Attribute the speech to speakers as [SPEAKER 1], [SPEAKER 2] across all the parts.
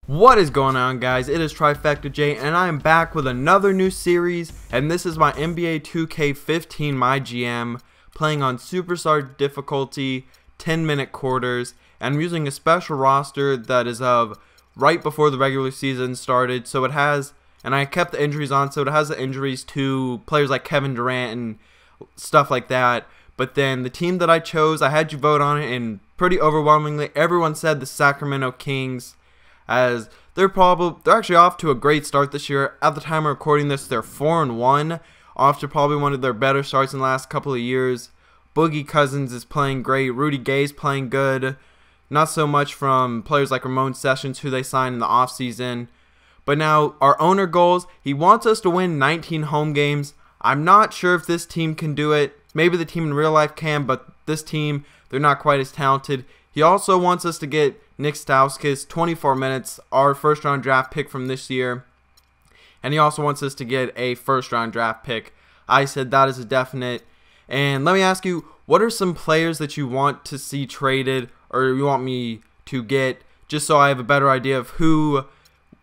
[SPEAKER 1] What is going on, guys? It is Trifecta J, and I am back with another new series, and this is my NBA 2K15 MyGM, playing on Superstar difficulty, 10-minute quarters, and I'm using a special roster that is of right before the regular season started, so it has, and I kept the injuries on, so it has the injuries to players like Kevin Durant and stuff like that. But then the team that I chose, I had you vote on it, and pretty overwhelmingly, everyone said the Sacramento Kings, as they're actually off to a great start this year. At the time of recording this, they're 4-1, off to probably one of their better starts in the last couple of years. Boogie Cousins is playing great. Rudy Gay's playing good. Not so much from players like Ramon Sessions, who they signed in the offseason. But now, our owner goals, he wants us to win 19 home games. I'm not sure if this team can do it. Maybe the team in real life can, but this team, they're not quite as talented. He also wants us to get Nick Stauskas 24 minutes, our first-round draft pick from this year. And he also wants us to get a first-round draft pick. I said that is a definite. And let me ask you, what are some players that you want to see traded or you want me to get, just so I have a better idea of who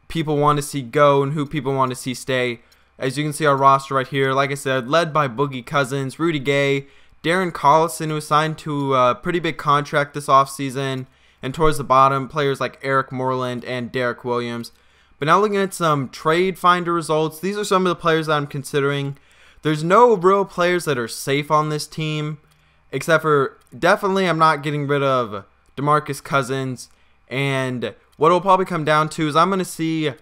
[SPEAKER 1] people want to see go and who people want to see stay. As you can see, our roster right here, like I said, led by Boogie Cousins, Rudy Gay, Darren Collison, who was signed to a pretty big contract this offseason, and towards the bottom, players like Eric Moreland and Derek Williams. But now looking at some trade finder results, these are some of the players that I'm considering. There's no real players that are safe on this team, except for definitely I'm not getting rid of DeMarcus Cousins. And what it'll probably come down to is I'm going to see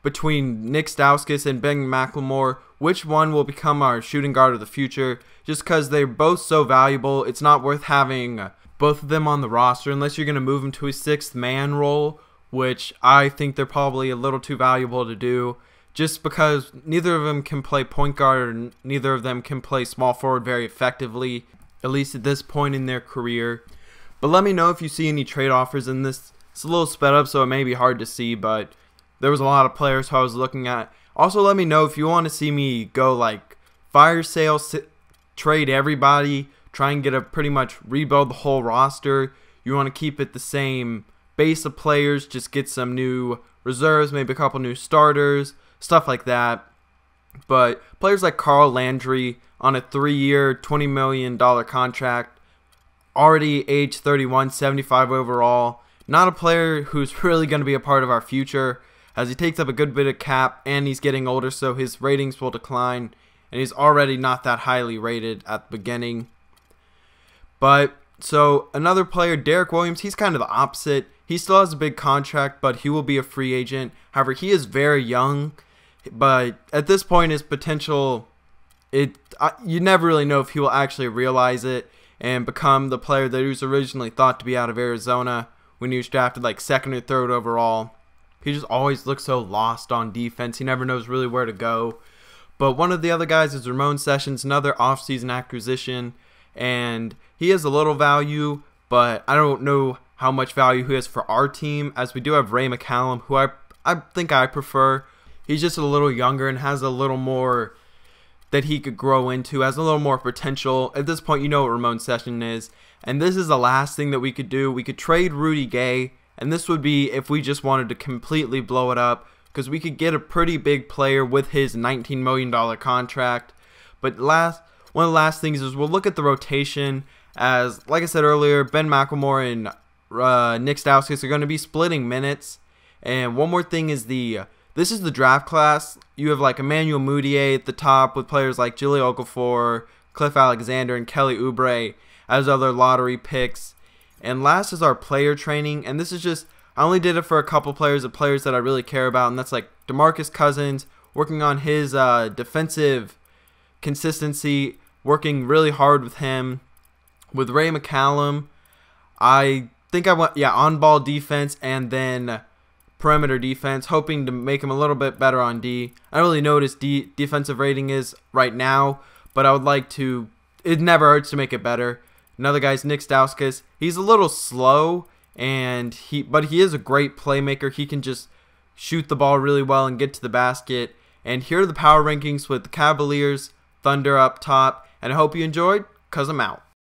[SPEAKER 1] between Nick Stauskas and Ben McLemore which one will become our shooting guard of the future, just because they're both so valuable. It's not worth having both of them on the roster unless you're going to move them to a sixth man role, which I think they're probably a little too valuable to do, just because neither of them can play point guard or neither of them can play small forward very effectively, at least at this point in their career. But let me know if you see any trade offers in this. It's a little sped up, so it may be hard to see, but there was a lot of players who I was looking at. Also, let me know if you want to see me go like fire sale, trade everybody, try and get a pretty much rebuild the whole roster. You want to keep it the same base of players, just get some new reserves, maybe a couple new starters, stuff like that. But players like Carl Landry on a 3-year, $20 million contract, already age 31, 75 overall. Not a player who's really going to be a part of our future, as he takes up a good bit of cap and he's getting older, so his ratings will decline, and he's already not that highly rated at the beginning. But so another player, Derek Williams, he's kind of the opposite. He still has a big contract, but he will be a free agent. However, he is very young, but at this point his potential, you never really know if he will actually realize it and become the player that he was originally thought to be out of Arizona when he was drafted like 2nd or 3rd overall. He just always looks so lost on defense. He never knows really where to go. But one of the other guys is Ramon Sessions, another offseason acquisition. And he has a little value, but I don't know how much value he has for our team, as we do have Ray McCallum, who I think I prefer. He's just a little younger and has a little more that he could grow into, has a little more potential. At this point, you know what Ramon Sessions is. And this is the last thing that we could do. We could trade Rudy Gay, and this would be if we just wanted to completely blow it up, because we could get a pretty big player with his $19 million contract. But one of the last things is we'll look at the rotation, as like I said earlier, Ben McLemore and Nick Stauskas are going to be splitting minutes. And one more thing is this is the draft class. You have like Emmanuel Mudiay at the top with players like Jahlil Okafor, Cliff Alexander, and Kelly Oubre as other lottery picks. And last is our player training, and this is just, I only did it for a couple players of players that I really care about, and that's like DeMarcus Cousins, working on his defensive consistency, working really hard with him. With Ray McCallum, I think I went, on-ball defense and then perimeter defense, hoping to make him a little bit better on D. I don't really know what his defensive rating is right now, but I would like to, it never hurts to make it better. Another guy's Nick Stauskas. He's a little slow, but he is a great playmaker. He can just shoot the ball really well and get to the basket. And here are the power rankings with the Cavaliers, Thunder up top. And I hope you enjoyed, 'cause I'm out.